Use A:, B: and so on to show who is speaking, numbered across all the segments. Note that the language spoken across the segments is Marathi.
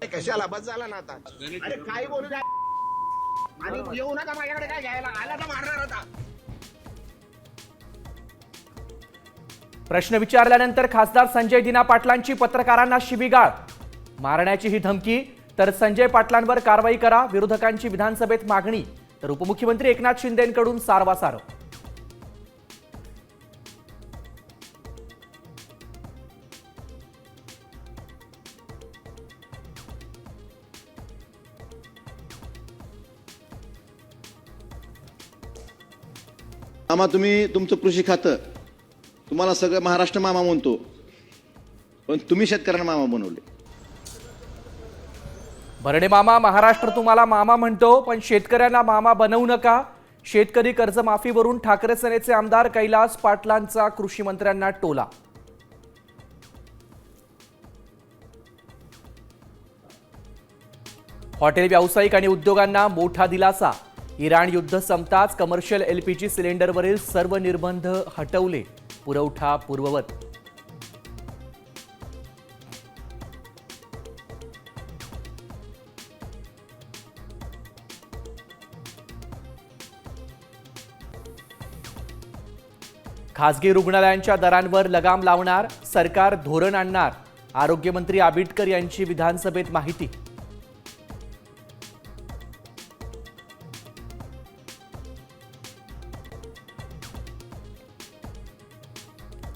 A: कशाला बस झाला ना आता. अरे काय बोलू द्या आणि येऊ नका माझ्याकडे. काय घ्यायला आला तर मारणार होता.
B: प्रश्न विचारल्यानंतर खासदार संजय दिना पाटलांची पत्रकारांना शिवीगाळ. मारण्याची ही धमकी, तर संजय पाटलांवर कारवाई करा, विरोधकांची विधानसभेत मागणी. तर उपमुख्यमंत्री एकनाथ शिंदेंकडून सारवासारव.
C: मामा, तुम्ही तुमचं कृषी खातं तुम्हाला सगळं महाराष्ट्र मामा म्हणतो, पण तुम्ही शेतकऱ्यांना मामा बनवले.
B: भरणे मामा, महाराष्ट्र तुम्हाला मामा म्हणतो, पण शेतकऱ्यांना मामा बनवू नका. शेतकरी कर्जमाफीवरून ठाकरे सेनेचे आमदार कैलास पाटलांचा कृषी मंत्र्यांना टोला. हॉटेल व्यावसायिक आणि उद्योगांना मोठा दिलासा. इराण युद्ध संपताच कमर्शियल एलपीजी सिलेंडरवरील सर्व निर्बंध हटवले, पुरवठा पूर्ववत. खासगी रुग्णालयांच्या दरांवर लगाम लावणार, सरकार धोरण आणणार. आरोग्यमंत्री आबिटकर यांची विधानसभेत माहिती.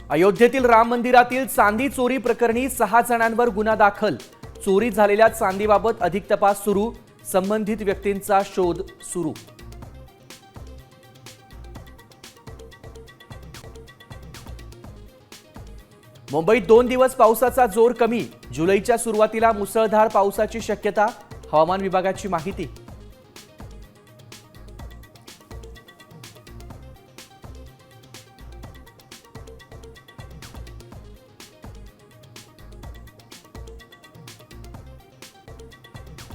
B: अयोध्येतील राम मंदिरातील चांदी चोरी प्रकरणी 6 जणांवर गुन्हा दाखल. चोरी झालेल्या चांदीबाबत अधिक तपास सुरू, संबंधित व्यक्तींचा शोध सुरू. मुंबईत 2 दिवस पावसाचा जोर कमी. जुलैच्या सुरुवातीला मुसळधार पावसाची शक्यता, हवामान विभागाची माहिती.